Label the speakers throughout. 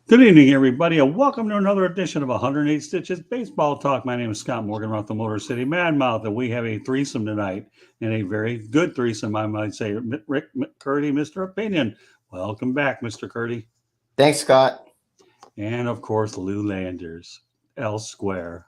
Speaker 1: Good evening, everybody, and welcome to another edition of 108 Stitches Baseball Talk. My name is Scott Morgan, off the Motor City Madmouth, and we have a threesome tonight, and a very good threesome, I might say. Rick Curti, Mr. Opinion. Welcome back, Mr. Curti.
Speaker 2: Thanks, Scott.
Speaker 1: And, of course, Lou Landers, L Square.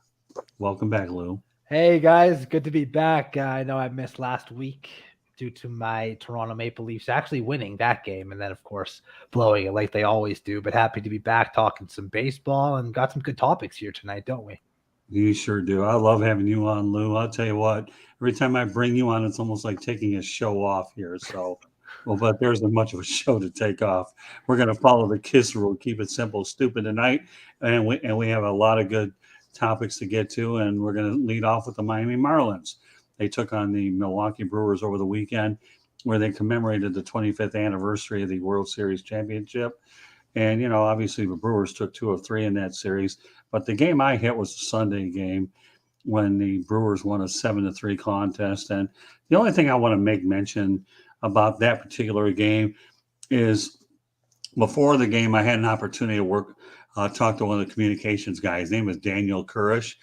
Speaker 1: Welcome back, Lou.
Speaker 3: Hey, guys. Good to be back. I know I missed last week due to my Toronto Maple Leafs actually winning that game and then, of course, blowing it like they always do. But happy to be back talking some baseball and got some good topics here tonight, don't we?
Speaker 1: You sure do. I love having you on, Lou. I'll tell you what, every time I bring you on, it's almost like taking a show off here. So, well, but there's not much of a show to take off. We're going to follow the KISS rule, keep it simple, stupid tonight. And we have a lot of good topics to get to. And we're going to lead off with the Miami Marlins. They took on the Milwaukee Brewers over the weekend, where they commemorated the 25th anniversary of the World Series championship. And, you know, obviously the Brewers took 2 of 3 in that series. But the game I hit was the Sunday game when the Brewers won a 7-3 contest. And the only thing I want to make mention about that particular game is before the game, I had an opportunity to talk to one of the communications guys. His name is Daniel Kurish.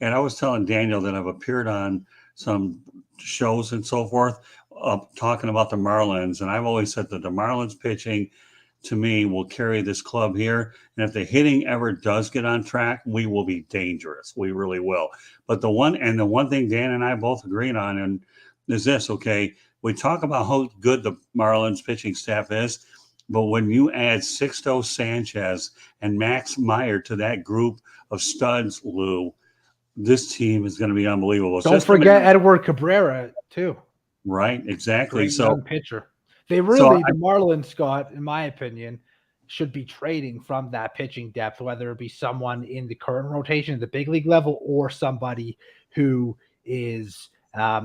Speaker 1: And I was telling Daniel that I've appeared on some shows and so forth, talking about the Marlins. And I've always said that the Marlins pitching, to me, will carry this club here. And if the hitting ever does get on track, we will be dangerous. We really will. But the one thing Dan and I both agreed on and is this, okay, we talk about how good the Marlins pitching staff is, but when you add Sixto Sanchez and Max Meyer to that group of studs, Lou, this team is going to be unbelievable.
Speaker 3: Don't forget Edward Cabrera, too.
Speaker 1: Right, exactly.
Speaker 3: Great young pitcher. They really, the Marlins, Scott, in my opinion, should be trading from that pitching depth, whether it be someone in the current rotation at the big league level or somebody who is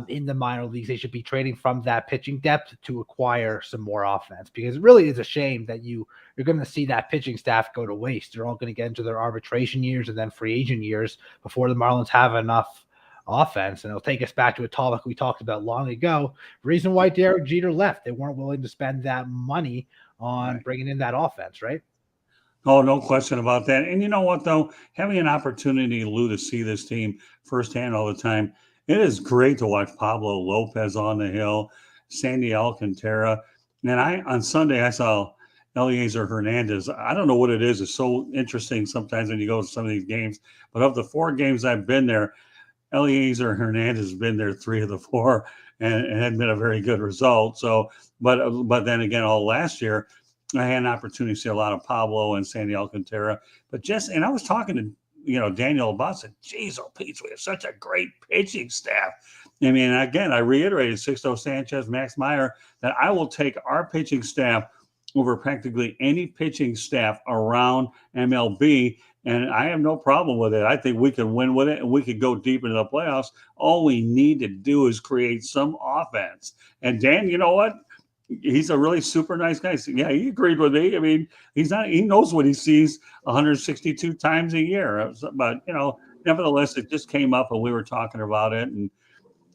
Speaker 3: in the minor leagues. They should be trading from that pitching depth to acquire some more offense, because it really is a shame that you're going to see that pitching staff go to waste. They're all going to get into their arbitration years and then free agent years before the Marlins have enough offense. And it'll take us back to a topic we talked about long ago. Reason why Derek Jeter left. They weren't willing to spend that money on bringing in that offense, right?
Speaker 1: Oh, no question about that. And you know what, though? Having an opportunity, Lou, to see this team firsthand all the time, it is great to watch Pablo Lopez on the hill, Sandy Alcantara. And on Sunday, I saw Eliezer Hernandez. I don't know what it is. It's so interesting sometimes when you go to some of these games. But of the 4 games I've been there, Eliezer Hernandez has been there 3 of the 4 and had been a very good result. So, but then again, all last year, I had an opportunity to see a lot of Pablo and Sandy Alcantara. And I was talking to Daniel about said, geez, oh, Pete, we have such a great pitching staff. I mean, again, I reiterated Sixto Sanchez, Max Meyer, that I will take our pitching staff over practically any pitching staff around MLB, and I have no problem with it. I think we can win with it, and we could go deep into the playoffs. All we need to do is create some offense. And Dan, you know what? He's a really super nice guy. So, yeah, he agreed with me. I mean, he knows what he sees 162 times a year. But, nevertheless, it just came up and we were talking about it. And,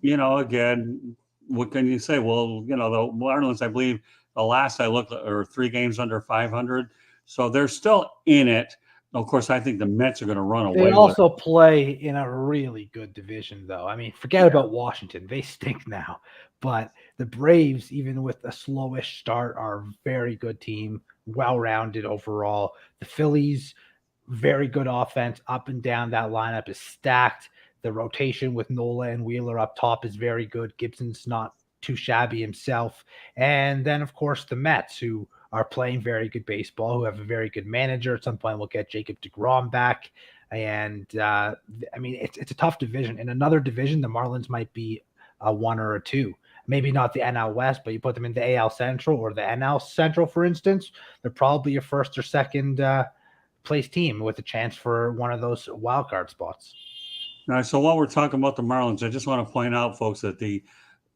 Speaker 1: again, what can you say? Well, the Marlins, I believe the last I looked are 3 games under 500. So they're still in it. Of course, I think the Mets are going to run away.
Speaker 3: They also play in a really good division, though. I mean, forget about Washington. They stink now. But the Braves, even with a slowish start, are a very good team, well-rounded overall. The Phillies, very good offense, up and down. That lineup is stacked. The rotation with Nola and Wheeler up top is very good. Gibson's not too shabby himself. And then, of course, the Mets, who are playing very good baseball, who have a very good manager. At some point, we'll get Jacob deGrom back. And, I mean, it's a tough division. In another division, the Marlins might be a 1 or a 2. Maybe not the NL West, but you put them in the AL Central or the NL Central, for instance, they're probably a first or second place team with a chance for one of those wild card spots.
Speaker 1: All right, so while we're talking about the Marlins, I just want to point out, folks, that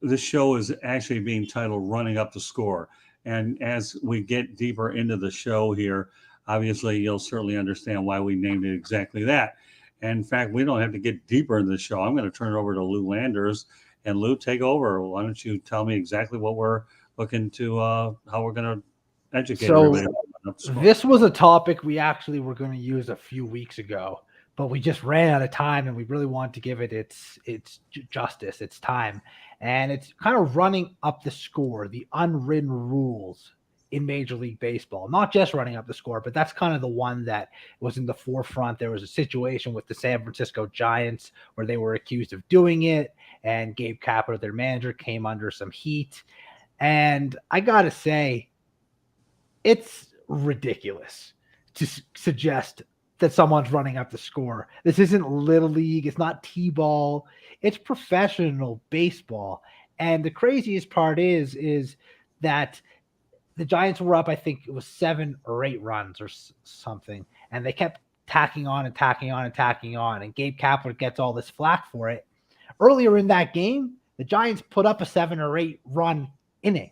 Speaker 1: this show is actually being titled Running Up the Score. And as we get deeper into the show here, obviously you'll certainly understand why we named it exactly that. And in fact, we don't have to get deeper into the show. I'm going to turn it over to Lou Landers. And Lou, take over. Why don't you tell me exactly what we're looking to, how we're going to educate everybody? up the score.
Speaker 3: This was a topic we actually were going to use a few weeks ago, but we just ran out of time, and we really want to give it its justice, its time, and it's kind of running up the score, the unwritten rules in Major League Baseball. Not just running up the score, but that's kind of the one that was in the forefront. There was a situation with the San Francisco Giants where they were accused of doing it, and Gabe Kapler, their manager, came under some heat. And I gotta say, it's ridiculous to suggest that someone's running up the score. This isn't Little League. It's not T-ball. It's professional baseball. And the craziest part is that the Giants were up, I think it was 7 or 8 runs or something. And they kept tacking on and tacking on and tacking on. And Gabe Kapler gets all this flack for it. Earlier in that game, the Giants put up a 7 or 8 run inning.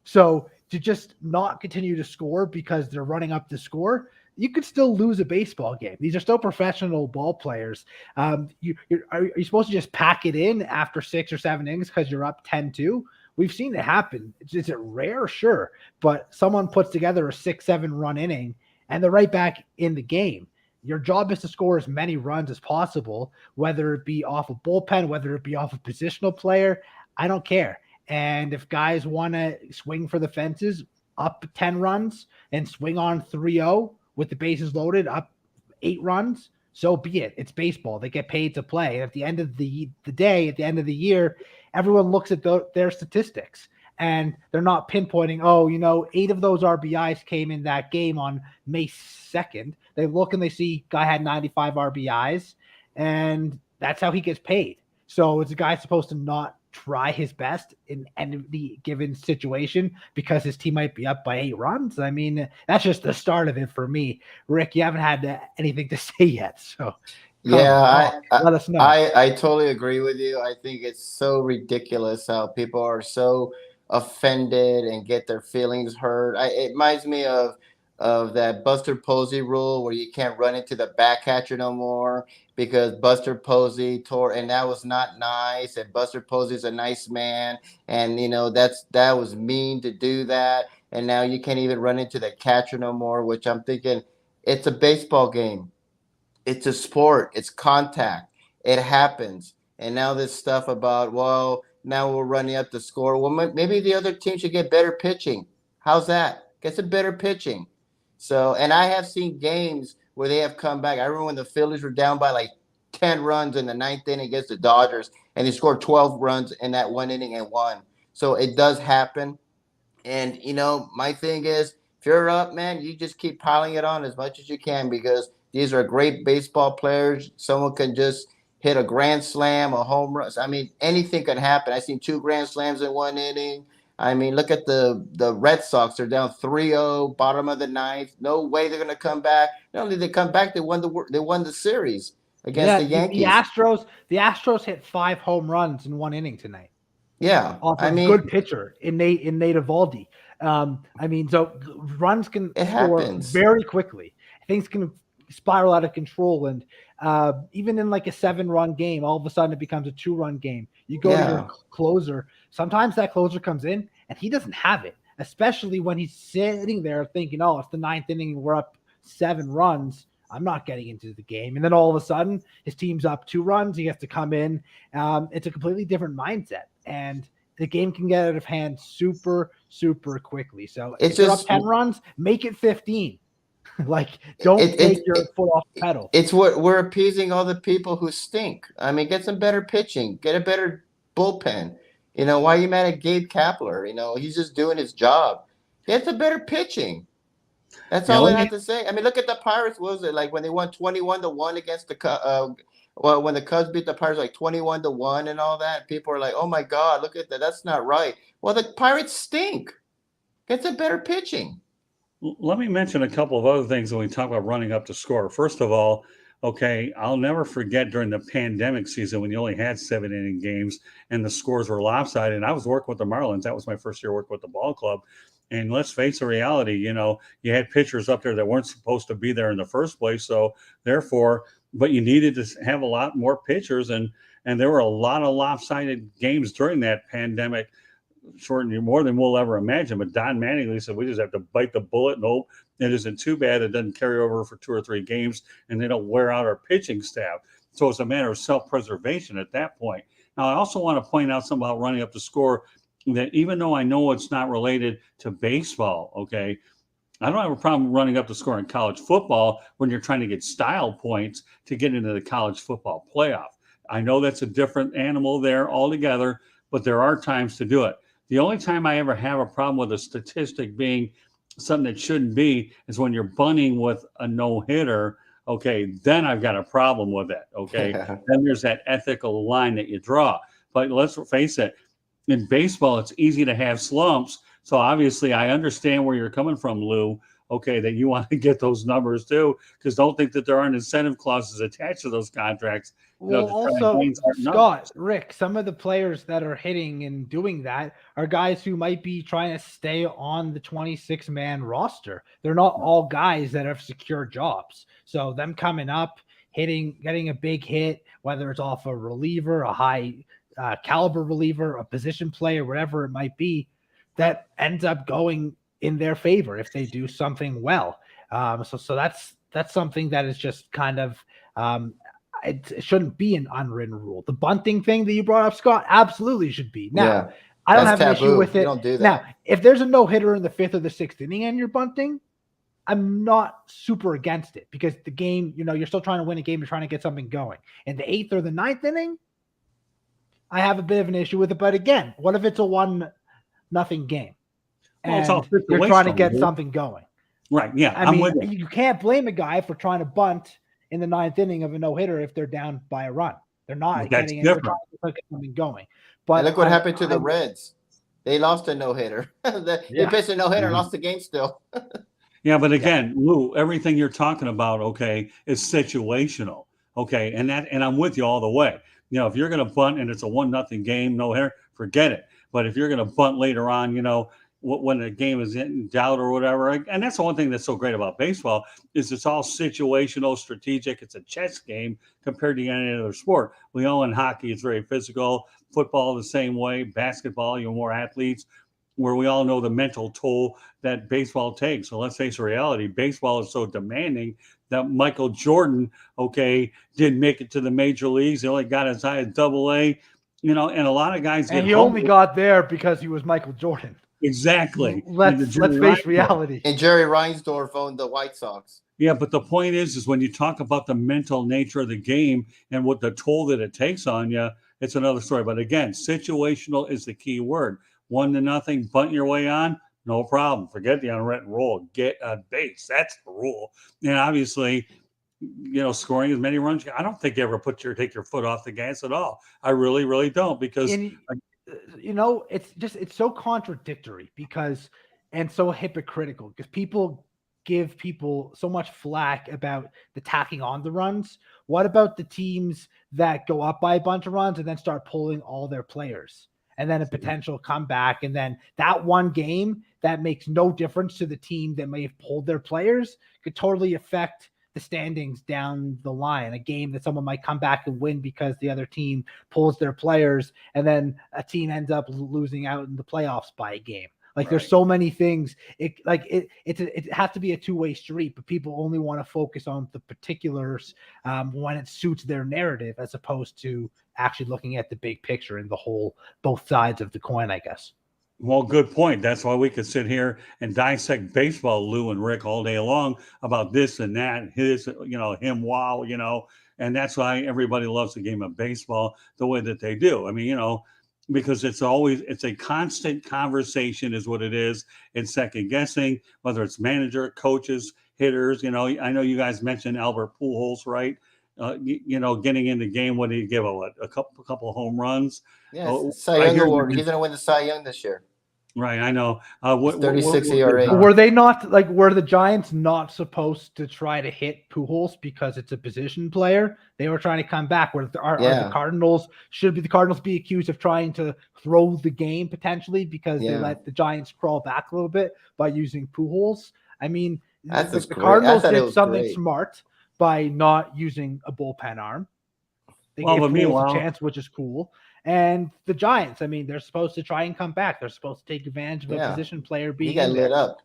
Speaker 3: So to just not continue to score because they're running up the score, you could still lose a baseball game. These are still professional ball players. Are you supposed to just pack it in after 6 or 7 innings because you're up 10-2? We've seen it happen. Is it rare? Sure. But someone puts together a 6-7 run inning and they're right back in the game. Your job is to score as many runs as possible, whether it be off a bullpen, whether it be off a positional player. I don't care. And if guys want to swing for the fences, up 10 runs and swing on 3-0 with the bases loaded, up 8 runs, so be it. It's baseball. They get paid to play. And at the end of the day, at the end of the year, everyone looks at their statistics. And they're not pinpointing, 8 of those RBIs came in that game on May 2nd. They look and they see guy had 95 RBIs, and that's how he gets paid. So is the guy supposed to not try his best in any given situation because his team might be up by 8 runs? I mean, that's just the start of it for me. Rick, you haven't had anything to say yet, so
Speaker 2: Yeah,
Speaker 3: let us know.
Speaker 2: I totally agree with you. I think it's so ridiculous how people are so offended and get their feelings hurt. It reminds me of that Buster Posey rule where you can't run into the back catcher no more because Buster Posey tore, and that was not nice. And Buster Posey's a nice man, and that was mean to do that. And now you can't even run into the catcher no more, which I'm thinking it's a baseball game. It's a sport. It's contact. It happens. And now this stuff about, well, now we're running up the score. Well, maybe the other team should get better pitching. How's that? Get some better pitching. So, and I have seen games where they have come back. I remember when the Phillies were down by like 10 runs in the 9th inning against the Dodgers, and they scored 12 runs in that 1 inning and won. So it does happen. And, my thing is, if you're up, man, you just keep piling it on as much as you can because these are great baseball players. Someone can just hit a grand slam, a home run. I mean, anything can happen. I've seen 2 grand slams in 1 inning. I mean, look at the Red Sox. They're down 3-0, bottom of the 9th. No way they're going to come back. Not only did they come back, they won the series against the Yankees.
Speaker 3: The Astros hit 5 home runs in 1 inning tonight.
Speaker 2: Yeah,
Speaker 3: off a good pitcher in Nate Eovaldi. So runs can score very quickly. Things can spiral out of control, and even in like a 7-run game, all of a sudden it becomes a 2-run game. You go to your closer. Sometimes that closer comes in and he doesn't have it, especially when he's sitting there thinking, "Oh, it's the 9th inning and we're up 7 runs. I'm not getting into the game." And then all of a sudden his team's up 2 runs. He has to come in. It's a completely different mindset, and the game can get out of hand super, super quickly. So if you're up 10 runs, make it 15. Don't take your foot off the pedal.
Speaker 2: It's what we're appeasing all the people who stink. I mean, get some better pitching, get a better bullpen. Why are you mad at Gabe Kapler? He's just doing his job. Get some better pitching. That's all I have to say. I mean, look at the Pirates. What was it like when they won 21-1 against the when the Cubs beat the Pirates like 21-1 and all that? People are like, "Oh my God, look at that. That's not right." Well, the Pirates stink. Get some better pitching.
Speaker 1: Let me mention a couple of other things when we talk about running up the score. First of all, okay, I'll never forget during the pandemic season when you only had 7-inning games and the scores were lopsided. And I was working with the Marlins. That was my first year working with the ball club. And let's face the reality, you had pitchers up there that weren't supposed to be there in the first place. So therefore, but you needed to have a lot more pitchers. And there were a lot of lopsided games during that pandemic, more than we'll ever imagine. But Don Mattingly said, we just have to bite the bullet and hope It isn't too bad. It doesn't carry over for 2 or 3 games, and they don't wear out our pitching staff. So it's a matter of self-preservation at that point. Now, I also want to point out something about running up the score, that even though I know it's not related to baseball, okay, I don't have a problem running up the score in college football when you're trying to get style points to get into the college football playoff. I know that's a different animal there altogether, but there are times to do it. The only time I ever have a problem with a statistic being something that shouldn't be is when you're bunting with a no-hitter. Okay, then I've got a problem with it. Okay, then there's that ethical line that you draw. But let's face it, in baseball, it's easy to have slumps. So obviously, I understand where you're coming from, Lou. Okay, that you want to get those numbers too, because don't think that there aren't incentive clauses attached to those contracts.
Speaker 3: Well,
Speaker 1: To try and
Speaker 3: also,
Speaker 1: gain certain
Speaker 3: Scott,
Speaker 1: numbers.
Speaker 3: Rick, some of the players that are hitting and doing that are guys who might be trying to stay on the 26-man roster. They're not all guys that have secure jobs. So them coming up, hitting, getting a big hit, whether it's off a reliever, a high caliber reliever, a position player, whatever it might be, that ends up going in their favor if they do something well. So that's something that is just kind of it shouldn't be an unwritten rule. The bunting thing that you brought up, Scott, absolutely should be. Now, I don't have an issue with it.
Speaker 2: You don't do that.
Speaker 3: Now, if there's a no-hitter in the 5th or the 6th inning and you're bunting, I'm not super against it because the game, you're still trying to win a game. You're trying to get something going. In the 8th or the 9th inning, I have a bit of an issue with it. But again, what if it's a 1-0 game? And you're trying to get something going.
Speaker 1: Right, yeah.
Speaker 3: I mean, you can't blame a guy for trying to bunt in the 9th inning of a no-hitter if they're down by a run. They're not getting it. They're trying to get something going. But
Speaker 2: look what happened to the Reds. They lost a no-hitter. They pitched a no-hitter, lost the game still.
Speaker 1: Yeah, but again, Lou, everything you're talking about, okay, is situational. Okay, and I'm with you all the way. If you're going to bunt and it's a 1-0 game, no hitter, forget it. But if you're going to bunt later on, when the game is in doubt or whatever, and that's the one thing that's so great about baseball is it's all situational, strategic. It's a chess game compared to any other sport. We know in hockey it's very physical. Football the same way. Basketball, more athletes, where we all know the mental toll that baseball takes. So let's face the reality: baseball is so demanding that Michael Jordan, didn't make it to the major leagues. He only got as high as AA. And a lot of guys
Speaker 3: and he only got there because he was Michael Jordan.
Speaker 1: Exactly.
Speaker 3: Let's face reality.
Speaker 2: And Jerry Reinsdorf owned the White Sox.
Speaker 1: Yeah, but the point is when you talk about the mental nature of the game and what the toll that it takes on you, it's another story. But again, situational is the key word. 1-0, bunt your way on, no problem. Forget the unwritten rule. Get a base. That's the rule. And obviously, scoring as many runs. I don't think you ever take your foot off the gas at all. I really, really don't, because
Speaker 3: it's so contradictory and so hypocritical because people give people so much flack about the tacking on the runs. What about the teams that go up by a bunch of runs and then start pulling all their players and then a potential comeback? And then that one game that makes no difference to the team that may have pulled their players could totally affect the standings down the line. A game that someone might come back and win because the other team pulls their players, and then a team ends up losing out in the playoffs by a game. There's so many things. It has to be a two-way street, but people only want to focus on the particulars when it suits their narrative, as opposed to actually looking at the big picture and the whole, both sides of the coin, I guess.
Speaker 1: Well, good point. That's why we could sit here and dissect baseball, Lou and Rick, all day long about this and that, him, wow, and that's why everybody loves the game of baseball the way that they do. I mean, because it's a constant conversation is what it is. It's second guessing, whether it's manager, coaches, hitters. I know you guys mentioned Albert Pujols, right? Getting in the game, what did he give a couple of home runs?
Speaker 2: Yes, Cy Young Award. He's going to win the Cy Young this year.
Speaker 1: Right, I know.
Speaker 2: 36 ERA.
Speaker 3: Were they not were the Giants not supposed to try to hit Pujols because it's a position player? They were trying to come back. Are the Cardinals, should the Cardinals be accused of trying to throw the game potentially because they let the Giants crawl back a little bit by using Pujols? I mean, the Cardinals did something smart by not using a bullpen arm. They gave Pujols a chance, which is cool. And the Giants, I mean, they're supposed to try and come back. They're supposed to take advantage of a position player being
Speaker 2: lit up.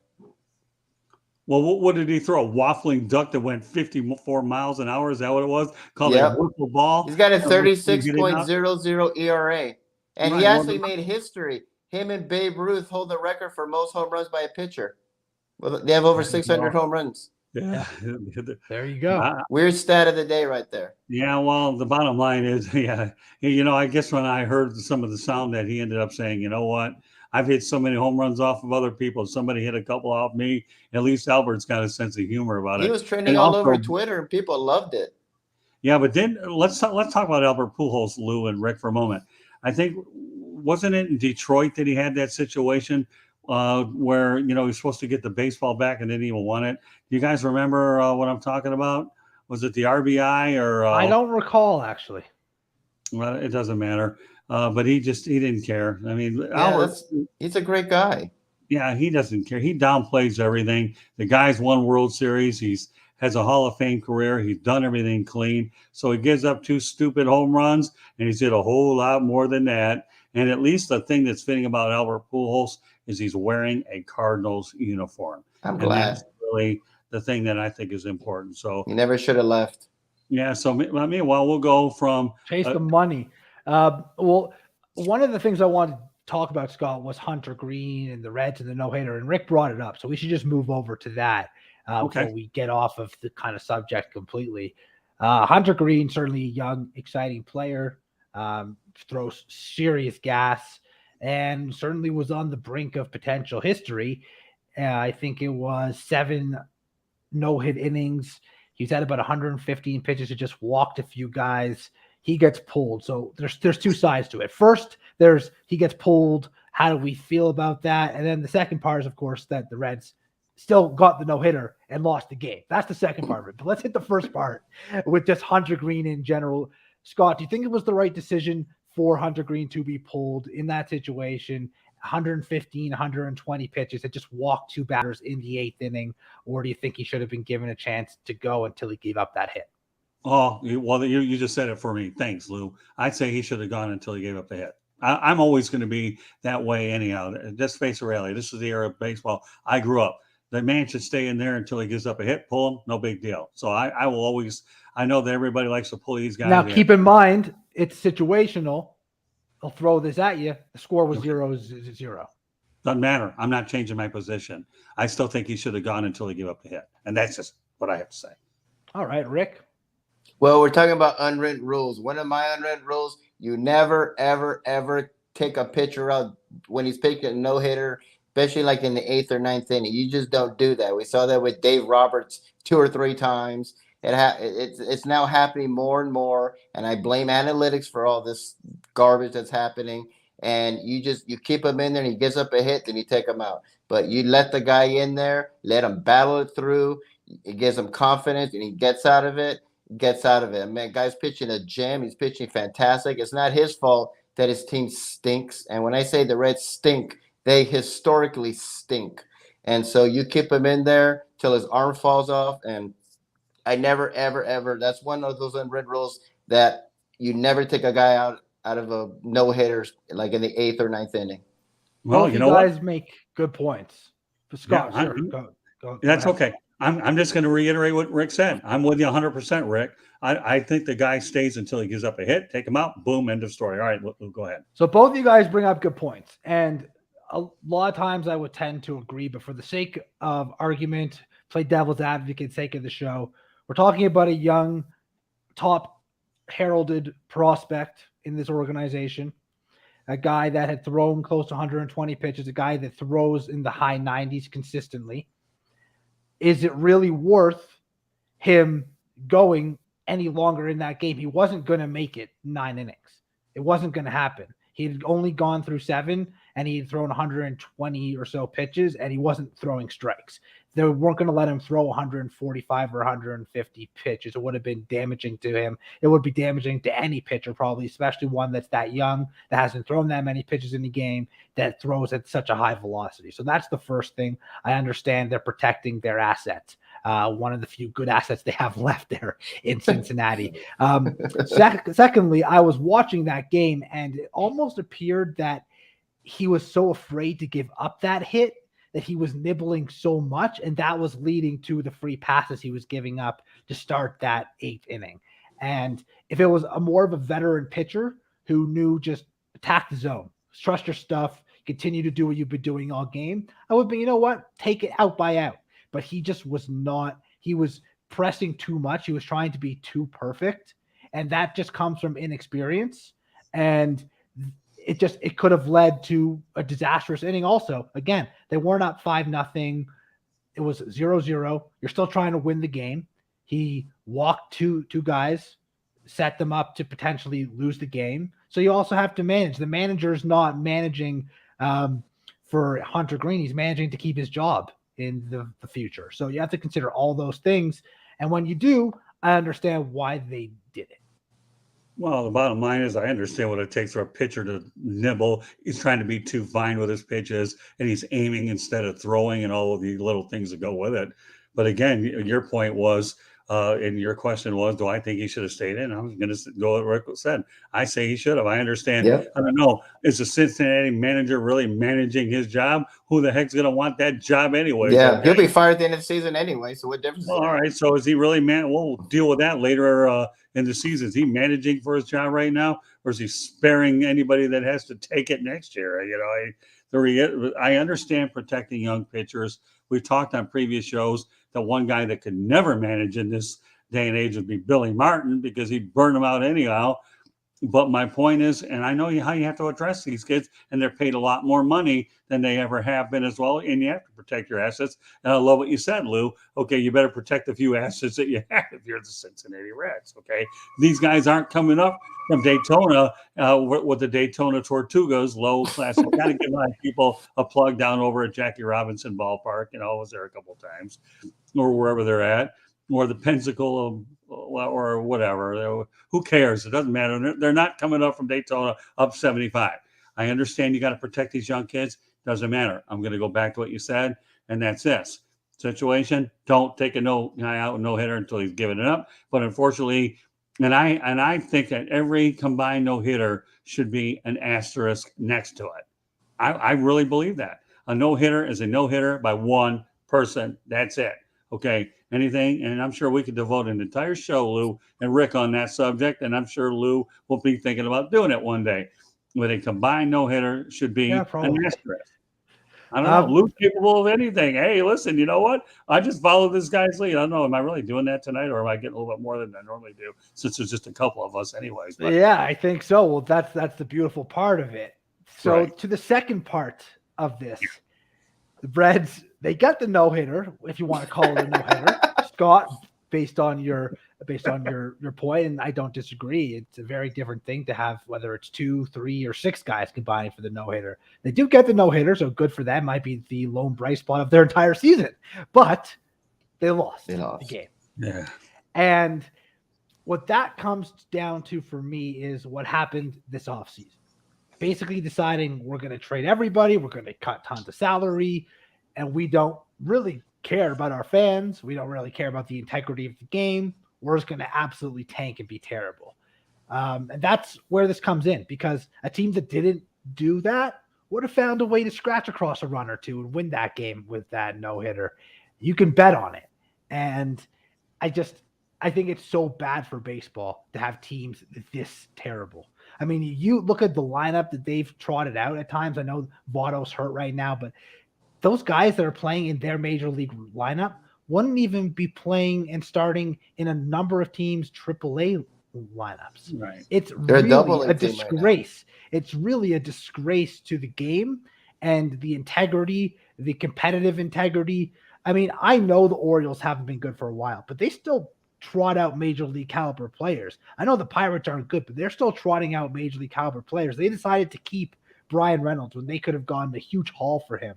Speaker 1: Well, what did he throw? A waffling duck that went 54 miles an hour? Is that what it was? Called a
Speaker 2: Yep.
Speaker 1: wiffle ball?
Speaker 2: He's got a
Speaker 1: Getting out?
Speaker 2: 36.00 ERA. And he
Speaker 1: Right. Well,
Speaker 2: actually made history. Him and Babe Ruth hold the record for most home runs by a pitcher. Well, they have over 600 home runs.
Speaker 1: yeah.
Speaker 3: There you go.
Speaker 2: Weird stat of the day right there.
Speaker 1: Yeah, well, the bottom line is, yeah, I guess when I heard some of the sound that he ended up saying, you know what, I've hit so many home runs off of other people. Somebody hit a couple off me. At least Albert's got a sense of humor about it.
Speaker 2: He was trending
Speaker 1: And
Speaker 2: all
Speaker 1: also,
Speaker 2: over Twitter, and people loved it.
Speaker 1: yeah, but then let's talk about Albert Pujols, Lou, and Rick for a moment. I think wasn't it in Detroit that he had that situation where he was supposed to get the baseball back and didn't even want it. Do you guys remember what I'm talking about? Was it the RBI or?
Speaker 3: I don't recall actually.
Speaker 1: Well, it doesn't matter. But he didn't care. I mean,
Speaker 2: Yeah,
Speaker 1: Albert,
Speaker 2: he's a great guy.
Speaker 1: yeah, he doesn't care. He downplays everything. The guy's won World Series. He's has a Hall of Fame career. He's done everything clean. So he gives up 2 stupid home runs, and he's did a whole lot more than that. And at least the thing that's fitting about Albert Pujols is he's wearing a Cardinals uniform.
Speaker 2: I'm
Speaker 1: and
Speaker 2: glad.
Speaker 1: That's really the thing that I think is important. So
Speaker 2: He never should have left.
Speaker 1: yeah. So meanwhile, we'll go from
Speaker 3: Chase the money. Well, one of the things I wanted to talk about, Scott, was Hunter Green and the Reds and the no-hitter, and Rick brought it up. So we should just move over to that before we get off of the kind of subject completely. Hunter Green, certainly a young, exciting player, throws serious gas, and certainly was on the brink of potential history. I think it was 7 no-hit innings. He's had about 115 pitches. He just walked a few guys. He gets pulled. So there's 2 sides to it. First, he gets pulled. How do we feel about that? And then the second part is, of course, that the Reds still got the no-hitter and lost the game. That's the second part of it. But let's hit the first part with just Hunter Green in general. Scott, do you think it was the right decision for Hunter Green to be pulled in that situation? 115, 120 pitches and just walked 2 batters in the 8th inning? Or do you think he should have been given a chance to go until he gave up that hit?
Speaker 1: Oh, well, you just said it for me. Thanks, Lou. I'd say he should have gone until he gave up the hit. I'm always going to be that way anyhow. Just face reality. This is the era of baseball I grew up. The man should stay in there until he gives up a hit, pull him, no big deal. So I will always, I know that everybody likes to pull these guys.
Speaker 3: Now, keep in mind, it's situational. I'll throw this at you. The score was 0-0.
Speaker 1: Doesn't matter. I'm not changing my position. I still think he should have gone until he gave up the hit. And that's just what I have to say.
Speaker 3: All right, Rick.
Speaker 2: Well, we're talking about unwritten rules. One of my unwritten rules, you never, ever, ever take a pitcher out when he's picking a no-hitter, especially like in the 8th or 9th inning. You just don't do that. We saw that with Dave Roberts 2 or 3 times. It's now happening more and more, and I blame analytics for all this garbage that's happening. And you keep him in there, and he gives up a hit, then you take him out. But you let the guy in there, let him battle it through. It gives him confidence, and he gets out of it. Man, guy's pitching a gem. He's pitching fantastic. It's not his fault that his team stinks. And when I say the Reds stink, they historically stink. And so you keep him in there till his arm falls off. And I never, ever, ever. That's one of those unwritten rules that you never take a guy out of a no-hitter like in the 8th or 9th inning.
Speaker 1: Well,
Speaker 3: you guys make good points. But Scott,
Speaker 1: yeah,
Speaker 3: sure, go
Speaker 1: that's
Speaker 3: ahead.
Speaker 1: okay. I'm just going to reiterate what Rick said. I'm with you 100%, Rick. I think the guy stays until he gives up a hit, take him out, boom, end of story. All right, we'll go ahead.
Speaker 3: So both of you guys bring up good points. And a lot of times I would tend to agree, but for the sake of argument, play devil's advocate, sake of the show, we're talking about a young, top heralded prospect in this organization, a guy that had thrown close to 120 pitches, a guy that throws in the high 90s consistently. Is it really worth him going any longer in that game? He wasn't going to make it 9 innings. It wasn't going to happen. He had only gone through 7, and he had thrown 120 or so pitches, and he wasn't throwing strikes. They weren't going to let him throw 145 or 150 pitches. It would have been damaging to him. It would be damaging to any pitcher, probably, especially one that's that young, that hasn't thrown that many pitches in the game, that throws at such a high velocity. So that's the first thing. I understand they're protecting their assets. One of the few good assets they have left there in Cincinnati. Secondly, I was watching that game, and it almost appeared that he was so afraid to give up that hit that he was nibbling so much, and that was leading to the free passes he was giving up to start that 8th inning. And if it was a more of a veteran pitcher who knew just attack the zone, trust your stuff, continue to do what you've been doing all game, I would be, you know what, take it out by out. But he just was not. He was pressing too much. He was trying to be too perfect, and that just comes from inexperience. And it could have led to a disastrous inning. Also, again, they weren't up 5-0. It was 0-0. You're still trying to win the game. He walked two guys, set them up to potentially lose the game. So you also have to manage. The manager's not managing for Hunter Green. He's managing to keep his job in the future. So you have to consider all those things. And when you do, I understand why they did it.
Speaker 1: Well, the bottom line is I understand what it takes for a pitcher to nibble. He's trying to be too fine with his pitches, and he's aiming instead of throwing and all of the little things that go with it. But again, your point was, and your question was, do I think he should have stayed in? I was going to go with what Rick said. I say he should have. I understand.
Speaker 2: Yep.
Speaker 1: I don't know. Is the Cincinnati manager really managing his job? Who the heck's going to want that job anyway?
Speaker 2: Yeah,
Speaker 1: Okay.
Speaker 2: he'll be fired at the end of the season anyway. So what difference?
Speaker 1: Well, all right. So is he really We'll deal with that later in the season. Is he managing for his job right now, or is he sparing anybody that has to take it next year? You know, I understand protecting young pitchers. We've talked on previous shows that one guy that could never manage in this day and age would be Billy Martin because he'd burn them out anyhow. But my point is, and I know how you have to address these kids, and they're paid a lot more money than they ever have been as well. And you have to protect your assets. And I love what you said, Lou. Okay, you better protect the few assets that you have if you're the Cincinnati Reds. Okay, these guys aren't coming up from Daytona with the Daytona Tortugas, low class. I got to give my people a plug down over at Jackie Robinson Ballpark. You know, I was there a couple of times, or wherever they're at, or the Pensacola or whatever. Who cares? It doesn't matter. They're not coming up from Daytona up 75. I understand you got to protect these young kids. Doesn't matter. I'm going to go back to what you said, and that's this situation. Don't take a guy out with no hitter until he's given it up. But unfortunately, and I think that every combined no hitter should be an asterisk next to it. I really believe that a no hitter is a no hitter by one person. That's it. Okay. Anything, and I'm sure we could devote an entire show, Lou and Rick, on that subject, and I'm sure Lou will be thinking about doing it one day. With a combined no-hitter should be an asterisk. I don't know. Lou's capable of anything. Hey, listen, you know what? I just followed this guy's lead. I don't know. Am I really doing that tonight, or am I getting a little bit more than I normally do, since there's just a couple of us anyways? But,
Speaker 3: yeah, I think so. Well, that's the beautiful part of it. So
Speaker 1: Right.
Speaker 3: To the second part of this, the Reds, they got the no-hitter, if you want to call it a no-hitter. Scott, based on your point, and I don't disagree. It's a very different thing to have, whether it's 2, 3, or 6 guys combining for the no-hitter. They do get the no-hitter, so good for them. Might be the lone bright spot of their entire season. But they lost the game.
Speaker 1: Yeah.
Speaker 3: And what that comes down to for me is what happened this offseason. Basically deciding we're going to trade everybody, we're going to cut tons of salary, and we don't really care about our fans. We don't really care about the integrity of the game. We're just going to absolutely tank and be terrible. And that's where this comes in, because a team that didn't do that would have found a way to scratch across a run or two and win that game with that no-hitter. You can bet on it. And I think it's so bad for baseball to have teams this terrible. I mean, you look at the lineup that they've trotted out at times. I know Votto's hurt right now, but those guys that are playing in their major league lineup wouldn't even be playing and starting in a number of teams' AAA lineups.
Speaker 1: Right.
Speaker 3: It's
Speaker 2: They're
Speaker 3: really a disgrace. It's really a disgrace to the game and the integrity, the competitive integrity. I mean, I know the Orioles haven't been good for a while, but they still trot out major league caliber players. I know the Pirates aren't good, but they're still trotting out major league caliber players. They decided to keep Brian Reynolds when they could have gone a huge haul for him.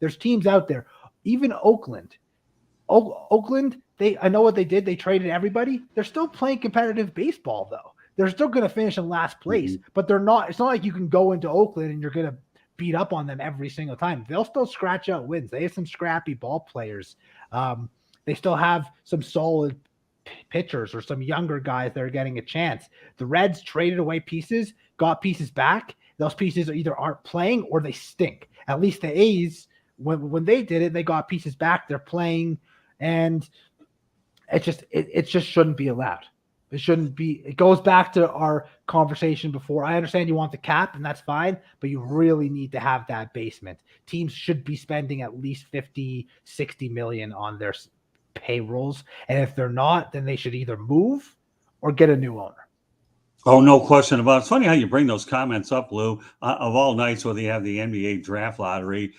Speaker 3: There's teams out there, even Oakland. Oakland, I know what they did. They traded everybody. They're still playing competitive baseball, though. They're still going to finish in last place, but they're not. It's not like you can go into Oakland and you're going to beat up on them every single time. They'll still scratch out wins. They have some scrappy ball players. They still have some solid pitchers or some younger guys that are getting a chance. The Reds traded away pieces, got pieces back. Those pieces either aren't playing or they stink. At least the A's when they did it, they got pieces back. They're playing, and it just shouldn't be allowed. It shouldn't be. It goes back to our conversation before. I understand you want the cap, and that's fine, but you really need to have that basement. Teams should be spending at least 50, 60 million on their payrolls. And if they're not, then they should either move or get a new owner.
Speaker 1: Oh, no question about it. It's funny how you bring those comments up, Lou. Of all nights where they have the NBA draft lottery,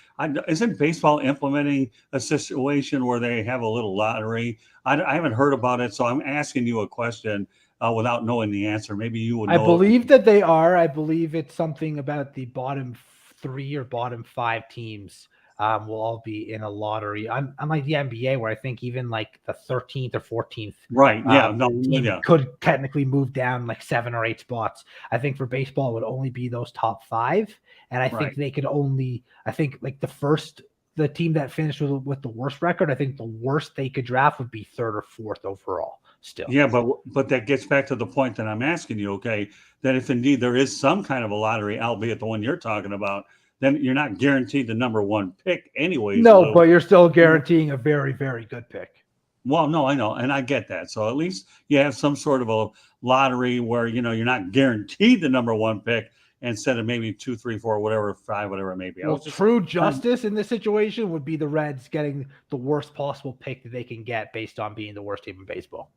Speaker 1: isn't baseball implementing a situation where they have a little lottery? I haven't heard about it, so I'm asking you a question without knowing the answer. Maybe you would know.
Speaker 3: I believe that they are. I believe it's something about the bottom 3 or bottom 5 teams will all be in a lottery. Unlike the NBA, where I think even like the 13th or 14th
Speaker 1: Right. Yeah.
Speaker 3: team could technically move down like 7 or 8 spots. I think for baseball, it would only be those top 5. And I think they could only, I think like the team that finished with the worst record, I think the worst they could draft would be 3rd or 4th overall still.
Speaker 1: Yeah, but that gets back to the point that I'm asking you, okay, that if indeed there is some kind of a lottery, albeit the one you're talking about, then you're not guaranteed the number 1 pick anyways.
Speaker 3: No,
Speaker 1: Lou.
Speaker 3: but you're still guaranteeing a very, very good pick.
Speaker 1: Well, no, I know, and I get that. So at least you have some sort of a lottery where, you're not guaranteed the number 1 pick instead of maybe 2, 3, 4, whatever, 5, whatever it may be.
Speaker 3: Well, true justice in this situation would be the Reds getting the worst possible pick that they can get based on being the worst team in baseball.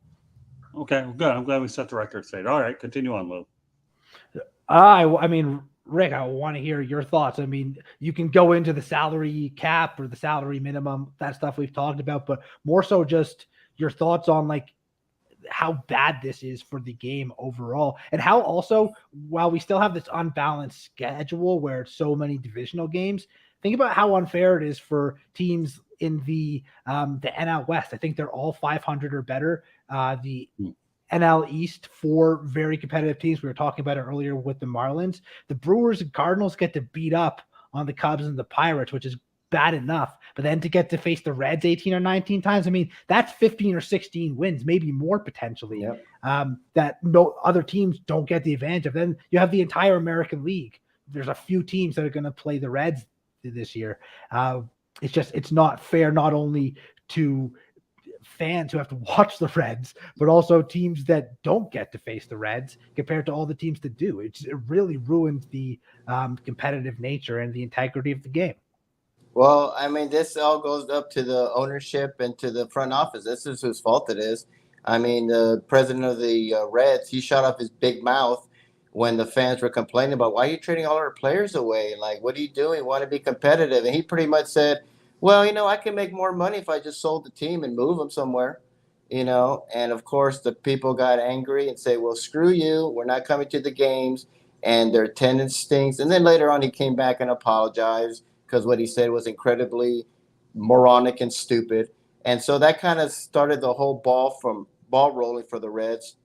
Speaker 1: Okay, well, good. I'm glad we set the record straight. All right, continue on, Lou.
Speaker 3: I mean, Rick, I want to hear your thoughts. I mean, you can go into the salary cap or the salary minimum, that stuff we've talked about, but more so just your thoughts on like how bad this is for the game overall, and how also, while we still have this unbalanced schedule where it's so many divisional games, think about how unfair it is for teams in the NL West. I think they're all 500 or better. The NL East, 4 very competitive teams. We were talking about it earlier with the Marlins. The Brewers and Cardinals get to beat up on the Cubs and the Pirates, which is bad enough. But then to get to face the Reds 18 or 19 times, I mean, that's 15 or 16 wins, maybe more potentially, that no other teams don't get the advantage of. Then you have the entire American League. There's a few teams that are going to play the Reds this year. It's not fair, not only to fans who have to watch the Reds, but also teams that don't get to face the Reds compared to all the teams that do. It really ruins the competitive nature and the integrity of the game.
Speaker 2: Well, I mean, this all goes up to the ownership and to the front office. This is whose fault it is. I mean, the president of the Reds, he shut off his big mouth when the fans were complaining about, why are you trading all our players away? Like, what are you doing? You want to be competitive. And he pretty much said, well, I can make more money if I just sold the team and move them somewhere, And of course, the people got angry and say, well, screw you. We're not coming to the games. And their attendance stinks. And then later on, he came back and apologized because what he said was incredibly moronic and stupid. And so that kind of started the whole ball rolling for the Reds.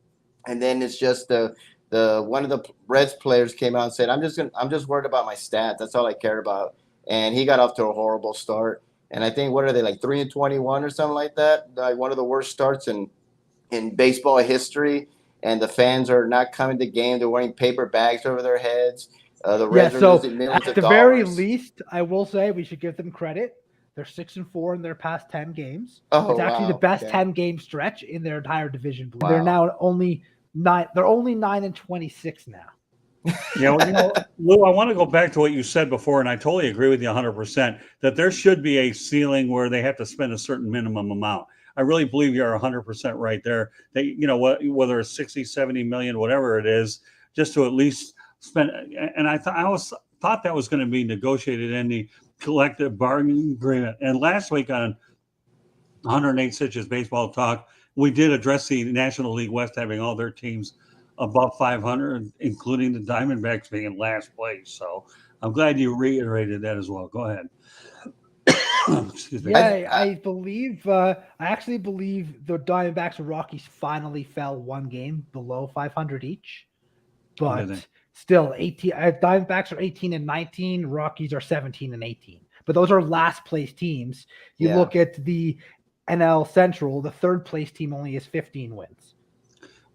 Speaker 2: And then it's just the one of the Reds players came out and said, I'm just worried about my stats. That's all I care about. And he got off to a horrible start. And I think, what are they, like 3-21 or something like that? Like one of the worst starts in baseball history. And the fans are not coming to the game. They're wearing paper bags over their heads. The Reds are losing millions of dollars.
Speaker 3: At the very least, I will say we should give them credit. They're 6-4 in their past 10 games. It's actually the best 10-game stretch in their entire division. Wow. They're now only 9. They're only 9-26 now.
Speaker 1: Lou, I want to go back to what you said before, and I totally agree with you 100% that there should be a ceiling where they have to spend a certain minimum amount. I really believe you're 100% right there. That whether it's 60, 70 million, whatever it is, just to at least spend. And I thought that was going to be negotiated in the collective bargaining agreement. And last week on 108 Stitches Baseball Talk, we did address the National League West having all their teams above 500, including the Diamondbacks being in last place. So I'm glad you reiterated that as well. Go ahead. Excuse me.
Speaker 3: Yeah, I actually believe the Diamondbacks and Rockies finally fell one game below 500 each. But still, Diamondbacks are 18-19, Rockies are 17-18. But those are last place teams. You look at the NL Central, the third place team only has 15 wins.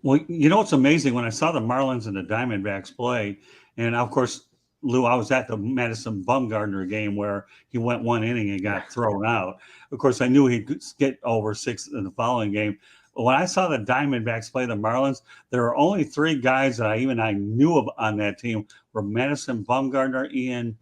Speaker 1: Well, it's amazing when I saw the Marlins and the Diamondbacks play, and of course, Lou, I was at the Madison Bumgarner game where he went one inning and got thrown out. Of course, I knew he'd get over 6 in the following game. But when I saw the Diamondbacks play the Marlins, there were only 3 guys that I knew of on that team were Madison Bumgarner, Ian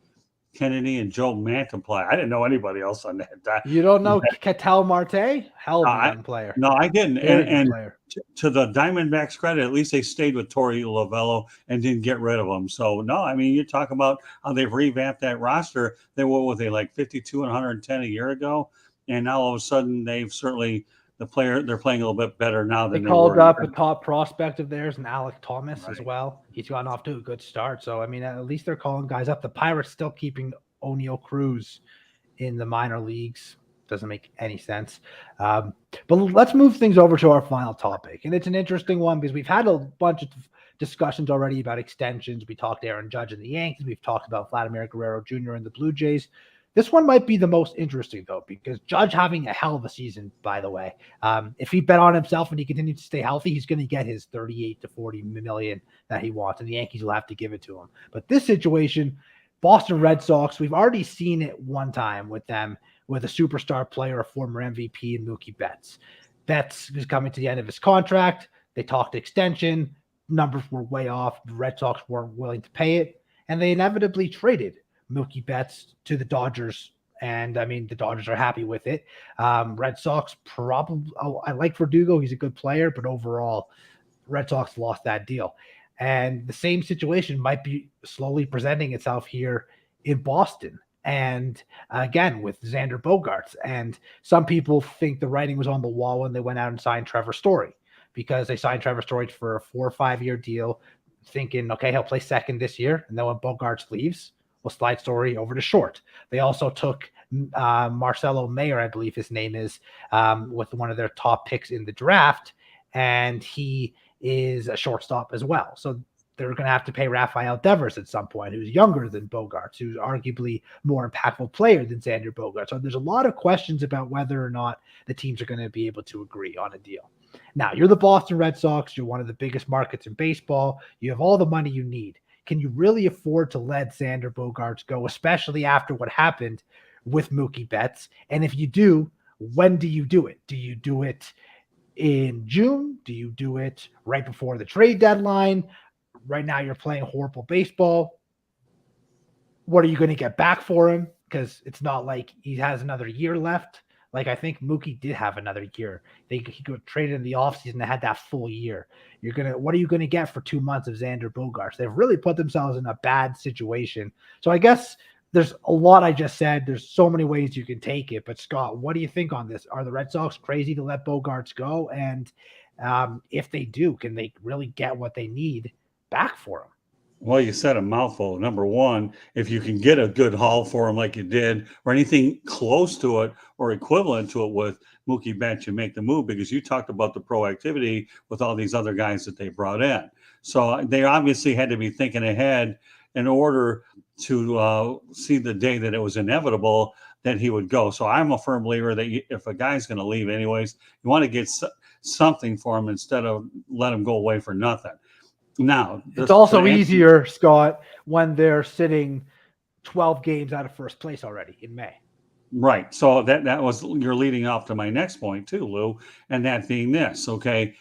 Speaker 1: Kennedy, and Joe Mantiply. I didn't know anybody else on that.
Speaker 3: You don't know Ketel Marte? Hell of a young player.
Speaker 1: No, I didn't.
Speaker 3: Very
Speaker 1: And
Speaker 3: good player.
Speaker 1: to the Diamondbacks' credit, at least they stayed with Torey Lovello and didn't get rid of him. So no, I mean, you talk about how they've revamped that roster. They were like 52 and 110 a year ago, and now all of a sudden they've certainly they're playing a little bit better now than
Speaker 3: They
Speaker 1: they
Speaker 3: called
Speaker 1: were.
Speaker 3: up a top prospect of theirs, and Alec Thomas as
Speaker 1: Right.
Speaker 3: well. He's gotten off to a good start. So I mean, at least they're calling guys up. The Pirates still keeping O'Neal Cruz in the minor leagues. Doesn't make any sense. But let's move things over to our final topic. And it's an interesting one because we've had a bunch of discussions already about extensions. We talked Aaron Judge and the Yankees. We've talked about Vladimir Guerrero Jr. and the Blue Jays. This one might be the most interesting, though, because Judge having a hell of a season, by the way. If he bet on himself and he continues to stay healthy, he's going to get his 38 to 40 million that he wants, and the Yankees will have to give it to him. But this situation, Boston Red Sox, we've already seen it one time with them, with a superstar player, a former MVP, and Mookie Betts. Betts is coming to the end of his contract. They talked extension. Numbers were way off. The Red Sox weren't willing to pay it, and they inevitably traded Mookie Betts to the Dodgers. And I mean, the Dodgers are happy with it. Red Sox probably, I like Verdugo. He's a good player, but overall, Red Sox lost that deal. And the same situation might be slowly presenting itself here in Boston. And again, with Xander Bogaerts. And some people think the writing was on the wall when they went out and signed Trevor Story, because they signed Trevor Story for a 4 or 5 year deal, thinking, okay, he'll play second this year. And then when Bogaerts leaves, we'll slide Story over to short. They also took Marcelo Mayer, I believe his name is, with one of their top picks in the draft. And he is a shortstop as well. So they're going to have to pay Rafael Devers at some point, who's younger than Bogaerts, who's arguably more impactful player than Xander Bogaerts. So there's a lot of questions about whether or not the teams are going to be able to agree on a deal. Now, you're the Boston Red Sox. You're one of the biggest markets in baseball. You have all the money you need. Can you really afford to let Xander Bogaerts go, especially after what happened with Mookie Betts? And if you do, when do you do it? Do you do it in June? Do you do it right before the trade deadline? Right now, you're playing horrible baseball. What are you going to get back for him? Because it's not like he has another year left. Like, I think Mookie did have another year. He got traded in the offseason and had that full year. What are you going to get for 2 months of Xander Bogaerts? They've really put themselves in a bad situation. So I guess there's a lot I just said. There's so many ways you can take it. But Scott, what do you think on this? Are the Red Sox crazy to let Bogaerts go? And if they do, can they really get what they need back for him?
Speaker 1: Well, you said a mouthful. Number one, if you can get a good haul for him like you did, or anything close to it or equivalent to it with Mookie Betts, you make the move, because you talked about the proactivity with all these other guys that they brought in. So they obviously had to be thinking ahead in order to see the day that it was inevitable that he would go. So I'm a firm believer that if a guy's going to leave anyways, you want to get something for him instead of let him go away for nothing. Now,
Speaker 3: it's also easier, Scott, when they're sitting 12 games out of first place already in May.
Speaker 1: Right. So that was, you're leading off to my next point too, Lou, and that being this. Okay,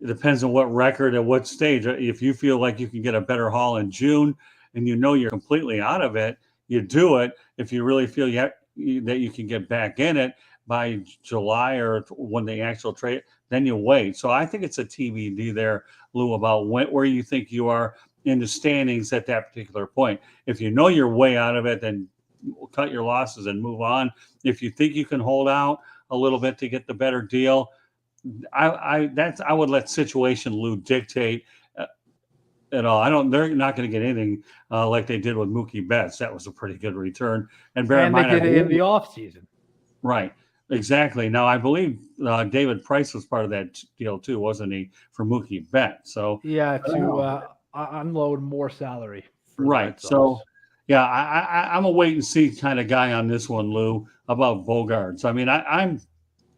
Speaker 1: it depends on what record at what stage. If you feel like you can get a better haul in June and you know you're completely out of it, you do it. If you really feel that you can get back in it by July or when the actual trade, then you wait. So I think it's a TBD there, Lou, about where you think you are in the standings at that particular point. If you know you're way out of it, then cut your losses and move on. If you think you can hold out a little bit to get the better deal, I would let situation, Lou, dictate at all. They're not going to get anything like they did with Mookie Betts. That was a pretty good return. And bear in mind,
Speaker 3: they did it in the offseason.
Speaker 1: Right. Exactly. Now, I believe David Price was part of that deal too, wasn't he, for Mookie Betts? So
Speaker 3: yeah, to unload more salary.
Speaker 1: Right. So, yeah, I'm a wait and see kind of guy on this one, Lou, about Bogaerts. I mean, I'm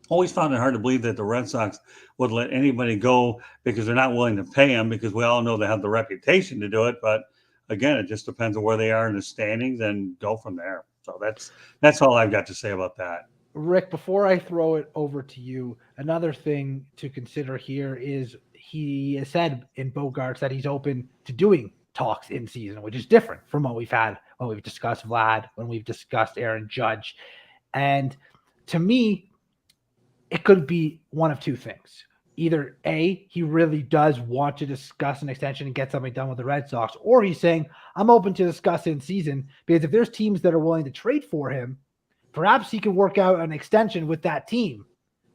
Speaker 1: always found it hard to believe that the Red Sox would let anybody go because they're not willing to pay him, because we all know they have the reputation to do it. But again, it just depends on where they are in the standings and go from there. So that's all I've got to say about that.
Speaker 3: Rick, before I throw it over to you, another thing to consider here is he has said in Bogarts that he's open to doing talks in season, which is different from what we've had when we've discussed Vlad, when we've discussed Aaron Judge. And to me, it could be one of two things. Either A, he really does want to discuss an extension and get something done with the Red Sox, or he's saying, I'm open to discuss in season, because if there's teams that are willing to trade for him, perhaps he can work out an extension with that team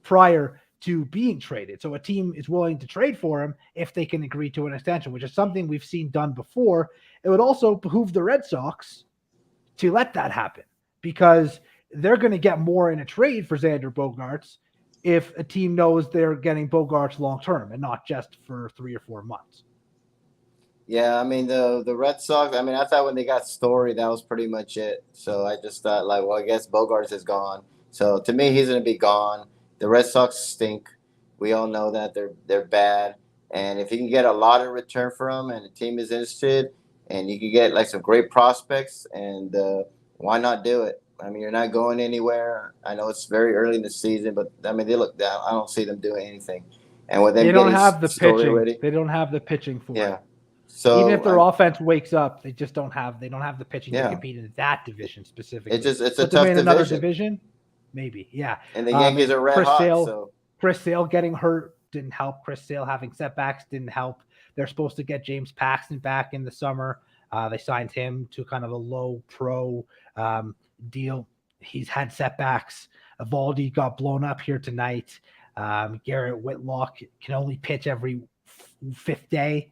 Speaker 3: prior to being traded. So a team is willing to trade for him if they can agree to an extension, which is something we've seen done before. It would also behoove the Red Sox to let that happen, because they're going to get more in a trade for Xander Bogaerts if a team knows they're getting Bogaerts long-term and not just for 3 or 4 months.
Speaker 2: Yeah, I mean, the Red Sox, I mean, I thought when they got Story, that was pretty much it. So I just thought, like, well, I guess Bogaerts is gone. So to me, he's going to be gone. The Red Sox stink. We all know that they're bad. And if you can get a lot in return for them and the team is interested and you can get, like, some great prospects, and why not do it? I mean, you're not going anywhere. I know it's very early in the season, but, I mean, they look down. I don't see them doing anything. And with them
Speaker 3: They don't
Speaker 2: getting
Speaker 3: have the
Speaker 2: Story
Speaker 3: pitching.
Speaker 2: ready,
Speaker 3: They don't have the pitching for
Speaker 2: yeah.
Speaker 3: it.
Speaker 2: So
Speaker 3: even if their offense wakes up, they just don't have the pitching
Speaker 2: Yeah.
Speaker 3: to compete in that division specifically.
Speaker 2: it's a
Speaker 3: Put them
Speaker 2: tough
Speaker 3: in another
Speaker 2: division.
Speaker 3: division, maybe. Yeah.
Speaker 2: And the Yankees are red
Speaker 3: Chris
Speaker 2: hot.
Speaker 3: Sale,
Speaker 2: So
Speaker 3: Chris Sale getting hurt didn't help. Chris Sale having setbacks didn't help. They're supposed to get James Paxton back in the summer. They signed him to kind of a low pro deal. He's had setbacks. Evaldi got blown up here tonight. Garrett Whitlock can only pitch every 5th day.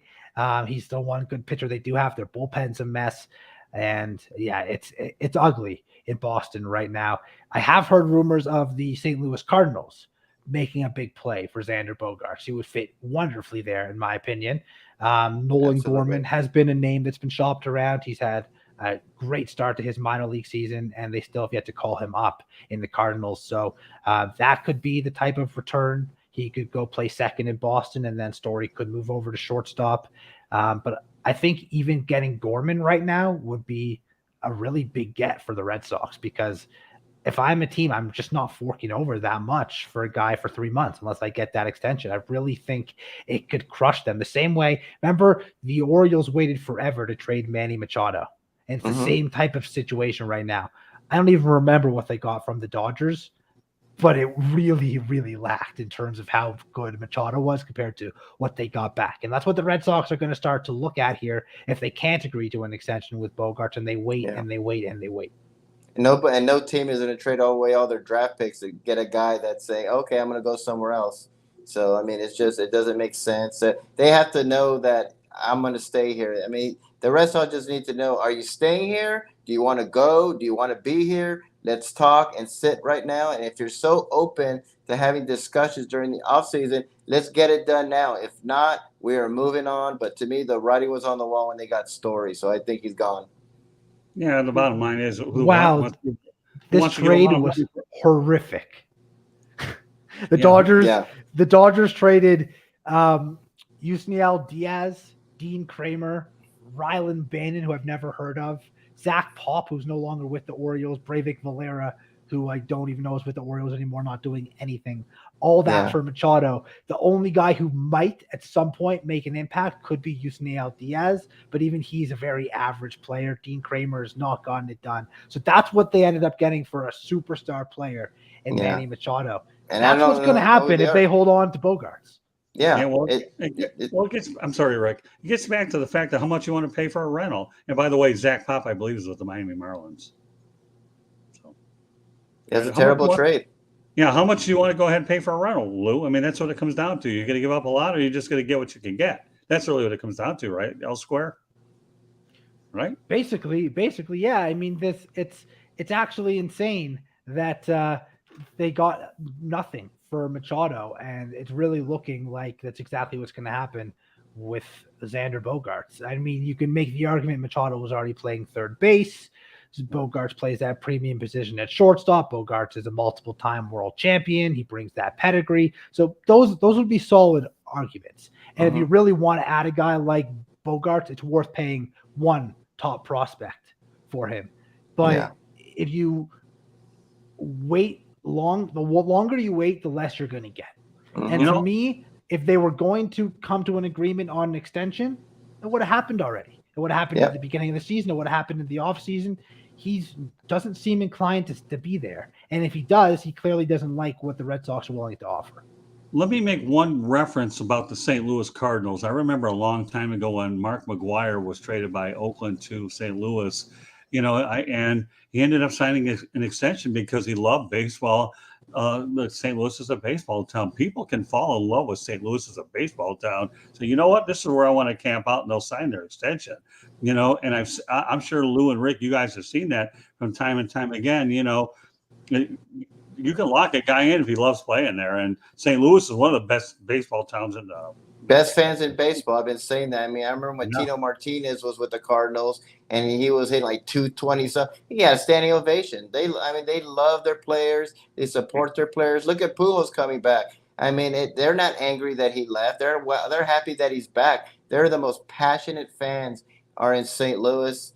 Speaker 3: He's the one good pitcher they do have. Their bullpen's a mess. And yeah, it's ugly in Boston right now. I have heard rumors of the St. Louis Cardinals making a big play for Xander Bogaerts. He would fit wonderfully there, in my opinion. Nolan
Speaker 2: Absolutely.
Speaker 3: Gorman has been a name that's been shopped around. He's had a great start to his minor league season, and they still have yet to call him up in the Cardinals. So that could be the type of return. He could go play second in Boston, and then Story could move over to shortstop. But I think even getting Gorman right now would be a really big get for the Red Sox, because if I'm a team, I'm just not forking over that much for a guy for 3 months unless I get that extension. I really think it could crush them the same way. Remember, the Orioles waited forever to trade Manny Machado. And it's the same type of situation right now. I don't even remember what they got from the Dodgers, but it really, really lacked in terms of how good Machado was compared to what they got back. And that's what the Red Sox are going to start to look at here if they can't agree to an extension with Bogaerts, and they wait and they wait and they wait.
Speaker 2: no team is going to trade all their draft picks to get a guy that's saying, okay, I'm going to go somewhere else. So, I mean, it doesn't make sense. They have to know that I'm going to stay here. I mean, the Red Sox just need to know, are you staying here? Do you want to go? Do you want to be here? Let's talk and sit right now. And if you're so open to having discussions during the offseason, let's get it done now. If not, we are moving on. But to me, the writing was on the wall when they got Story. So I think he's gone.
Speaker 1: Yeah, the bottom line is,
Speaker 3: this trade was horrific. The Dodgers traded Yusniel Diaz, Dean Kramer, Rylan Bannon, who I've never heard of, Zach Pop, who's no longer with the Orioles, Breivik Valera, who I don't even know is with the Orioles anymore, not doing anything. All that for Machado. The only guy who might at some point make an impact could be Yusniel Diaz, but even he's a very average player. Dean Kramer has not gotten it done. So that's what they ended up getting for a superstar player in Manny Machado. And that's what's going to happen if they hold on to Bogaerts.
Speaker 2: Yeah.
Speaker 1: I'm sorry, Rick. It gets back to the fact of how much you want to pay for a rental. And by the way, Zach Pop, I believe, is with the Miami Marlins. So
Speaker 2: it's a terrible trade.
Speaker 1: Yeah, how much do you want to go ahead and pay for a rental, Lou? I mean, that's what it comes down to. You're going to give up a lot, or you're just going to get what you can get. That's really what it comes down to, right? Elsewhere, right?
Speaker 3: Basically, yeah. I mean, it's actually insane that they got nothing for Machado, and it's really looking like that's exactly what's going to happen with Xander Bogaerts. I mean, you can make the argument Machado was already playing third base. Bogaerts plays that premium position at shortstop. Bogaerts is a multiple-time world champion. He brings that pedigree. So those would be solid arguments. And if you really want to add a guy like Bogaerts, it's worth paying one top prospect for him. But
Speaker 2: Yeah.
Speaker 3: if you wait the longer you wait, the less you're going to get.
Speaker 2: Mhm.
Speaker 3: And
Speaker 1: You
Speaker 3: for
Speaker 1: know,
Speaker 3: me, if they were going to come to an agreement on an extension, it would have happened already. It would have happened at
Speaker 2: Yep.
Speaker 3: the beginning of the season. It would have happened in the off season. He doesn't seem inclined to be there. And if he does, he clearly doesn't like what the Red Sox are willing to offer.
Speaker 1: let me make one reference about the St. Louis Cardinals. I remember a long time ago when Mark McGuire was traded by Oakland to St. Louis, and he ended up signing an extension because he loved baseball. St. Louis is a baseball town. People can fall in love with St. Louis as a baseball town. So you know what? This is where I want to camp out, and they'll sign their extension. And I'm sure Lou and Rick, you guys have seen that from time and time again. You can lock a guy in if he loves playing there. And St. Louis is one of the best baseball towns in the.
Speaker 2: Best fans in baseball. I've been saying that. I mean, I remember when
Speaker 1: Yeah.
Speaker 2: Tino Martinez was with the Cardinals and he was hitting like 220 something. He got a standing ovation. They love their players. They support their players. Look at Pujols coming back. I mean, they're not angry that he left. They're happy that he's back. They're the most passionate fans are in St. Louis.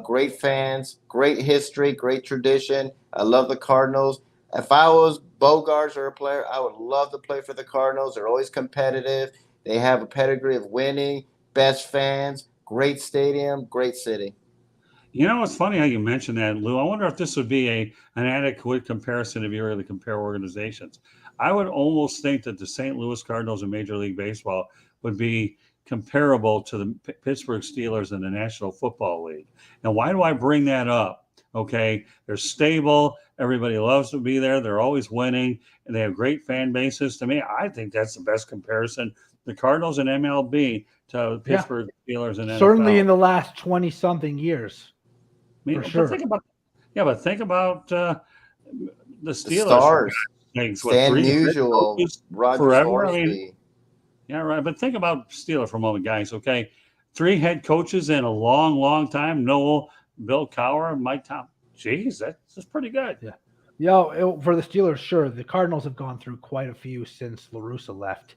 Speaker 2: Great fans, great history, great tradition. I love the Cardinals. If I was Bogarts or a player, I would love to play for the Cardinals. They're always competitive. They have a pedigree of winning, best fans, great stadium, great city.
Speaker 1: It's funny how you mentioned that, Lou. I wonder if this would be an adequate comparison if you were to compare organizations. I would almost think that the St. Louis Cardinals in Major League Baseball would be comparable to the Pittsburgh Steelers in the National Football League. And why do I bring that up? Okay, they're stable. Everybody loves to be there. They're always winning, and they have great fan bases. To me, I think that's the best comparison. The Cardinals and MLB to Pittsburgh Steelers and NFL.
Speaker 3: Certainly in the last 20-something years. For sure.
Speaker 1: But think about the Steelers.
Speaker 2: The Stars.
Speaker 1: Things
Speaker 2: Stan
Speaker 1: with 3
Speaker 2: Musial, Roger
Speaker 1: forever. I
Speaker 2: Scoresby.
Speaker 1: mean, yeah, right. But think about Steelers for a moment, guys. Okay, 3 head coaches in a long, long time. Noel, Bill Cowher, Mike Tom. Jeez, that's pretty good.
Speaker 3: Yeah. For the Steelers, sure. The Cardinals have gone through quite a few since La Russa left.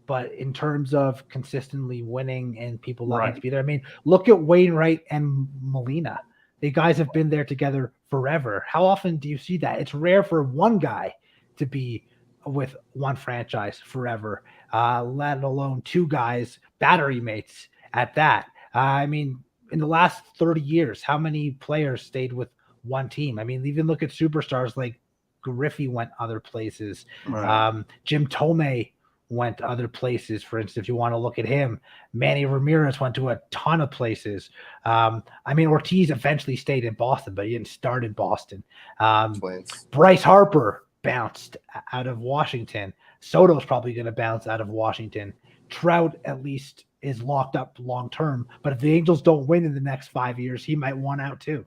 Speaker 3: But in terms of consistently winning and people loving to be there, I mean, look at Wainwright and Molina. The guys have been there together forever. How often do you see that? It's rare for one guy to be with one franchise forever, let alone 2 guys, battery mates at that. I mean, in the last 30 years, how many players stayed with one team? I mean, even look at superstars like Griffey went other places.
Speaker 1: Right.
Speaker 3: Jim Tomei went to other places. For instance, if you want to look at him, Manny Ramirez went to a ton of places. I mean, Ortiz eventually stayed in Boston, but he didn't start in Boston.
Speaker 2: Twins.
Speaker 3: Bryce Harper bounced out of Washington. Soto's probably going to bounce out of Washington. Trout at least is locked up long term, but if the Angels don't win in the next 5 years, he might want out too.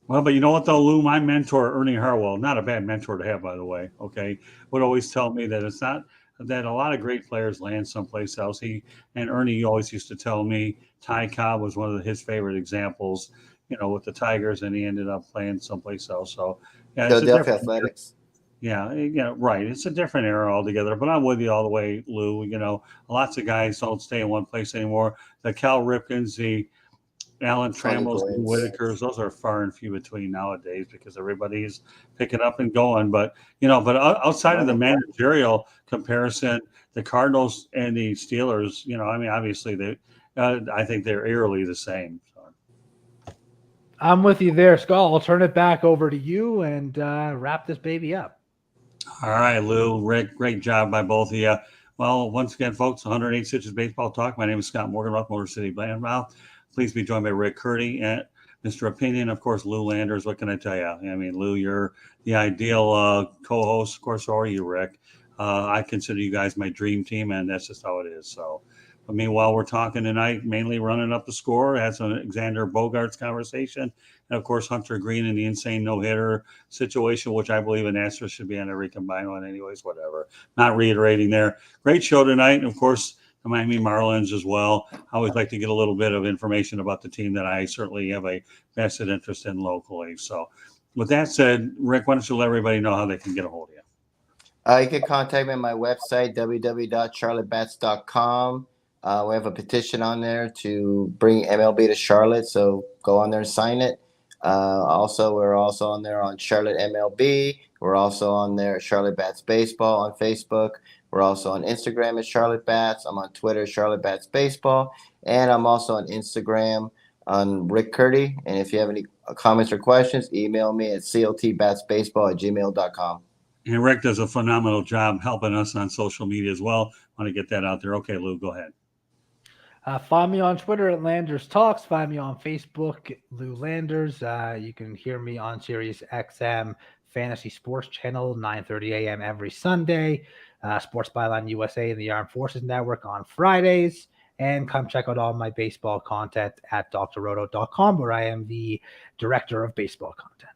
Speaker 1: Well, but you know what though, Lou? My mentor, Ernie Harwell, not a bad mentor to have, by the way. Okay, would always tell me that it's not that a lot of great players land someplace else. Ernie always used to tell me Ty Cobb was one of his favorite examples, with the Tigers, and he ended up playing someplace else. So, yeah,
Speaker 2: Philadelphia Athletics.
Speaker 1: Yeah, right. It's a different era altogether. But I'm with you all the way, Lou. Lots of guys don't stay in one place anymore. The Cal Ripkens, the Alan Trammell's, the Whitakers, those are far and few between nowadays because everybody's picking up and going. But outside of the managerial comparison, the Cardinals and the Steelers, I mean, obviously I think they're eerily the same. So.
Speaker 3: I'm with you there, Scott. I'll turn it back over to you and wrap this baby up.
Speaker 1: All right, Lou, Rick, great job by both of you. Well, once again, folks, 108 Stitches Baseball Talk. My name is Scott Morganroth, Motor City Blandmouth. Please be joined by Rick Curti and Mr. Opinion, of course, Lou Landers. What can I tell you? I mean, Lou, you're the ideal co-host. Of course, so are you, Rick. I consider you guys my dream team, and that's just how it is. So, but meanwhile, we're talking tonight, mainly running up the score. That's an Xander Bogaerts conversation. And, of course, Hunter Green and the insane no-hitter situation, which I believe an asterisk should be on every combined one anyways, whatever. Not reiterating there. Great show tonight. And, of course, the Miami Marlins as well. I always like to get a little bit of information about the team that I certainly have a vested interest in locally. So with that said, Rick, why don't you let everybody know how they can get a hold of you?
Speaker 2: You can contact me on my website, www.charliebats.com. We have a petition on there to bring MLB to Charlotte, so go on there and sign it. Also, we're also on there on Charlotte MLB. We're also on there at Charlotte Bats Baseball on Facebook. We're also on Instagram at Charlotte Bats. I'm on Twitter, Charlotte Bats Baseball, and I'm also on Instagram on Rick Curti. And if you have any comments or questions, email me at cltbatsbaseball@gmail.com.
Speaker 1: And Rick does a phenomenal job helping us on social media as well. Want to get that out there. Okay, Lou, go ahead.
Speaker 3: Find me on Twitter at Landers Talks. Find me on Facebook, Lou Landers. You can hear me on Sirius XM Fantasy Sports Channel, 9:30 a.m. every Sunday. Sports Byline USA and the Armed Forces Network on Fridays. And come check out all my baseball content at drroto.com, where I am the director of baseball content.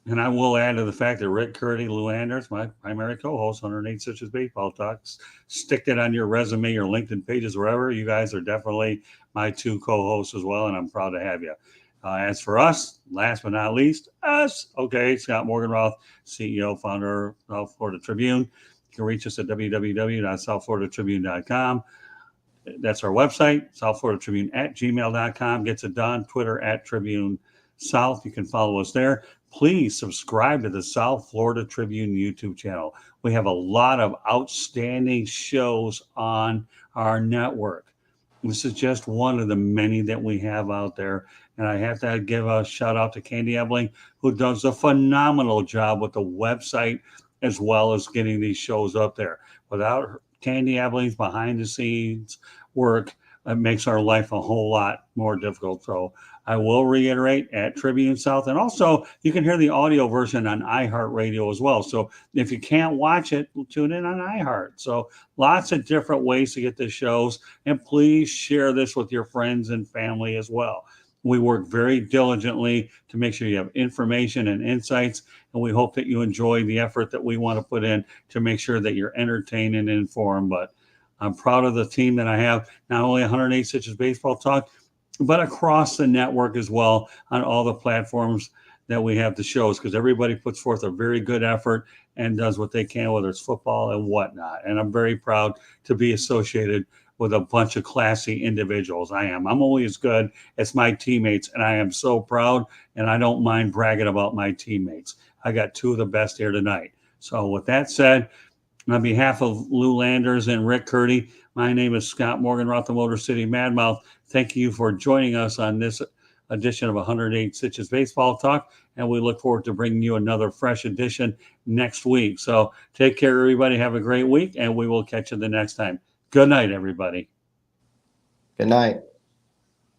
Speaker 1: And I will add to the fact that Rick Curti, Lou Landers, my primary co-host, 108 Stitches Baseball Talks, stick that on your resume, your LinkedIn pages, wherever. You guys are definitely my two co-hosts as well, and I'm proud to have you. As for us, last but not least, us. Okay, Scott Morganroth, CEO, founder of South Florida Tribune. You can reach us at www.southfloridatribune.com. That's our website, southfloridatribune@gmail.com. Gets it done. Twitter @Tribune South. You can follow us there. Please subscribe to the South Florida Tribune YouTube channel. We have a lot of outstanding shows on our network. This is just one of the many that we have out there. And I have to give a shout out to Candy Ebling, who does a phenomenal job with the website as well as getting these shows up there. Without her, Candy Ebling's behind the scenes work, it makes our life a whole lot more difficult. So I will reiterate at Tribune South. And also, you can hear the audio version on iHeartRadio as well. So if you can't watch it, tune in on iHeart. So lots of different ways to get the shows. And please share this with your friends and family as well. We work very diligently to make sure you have information and insights. And we hope that you enjoy the effort that we want to put in to make sure that you're entertained and informed. But I'm proud of the team that I have, not only 108 Stitches Baseball Talk, but across the network as well on all the platforms that we have the shows, because everybody puts forth a very good effort and does what they can, whether it's football and whatnot. And I'm very proud to be associated with a bunch of classy individuals. I'm only as good as my teammates, and I am so proud, and I don't mind bragging about my teammates. I got two of the best here tonight. So with that said, on behalf of Lou Landers and Rick Curti, my name is Scott Morganroth, the Motor City Madmouth. Thank you for joining us on this edition of 108 Stitches Baseball Talk, and we look forward to bringing you another fresh edition next week. So take care, everybody. Have a great week, and we will catch you the next time. Good night, everybody.
Speaker 2: Good night.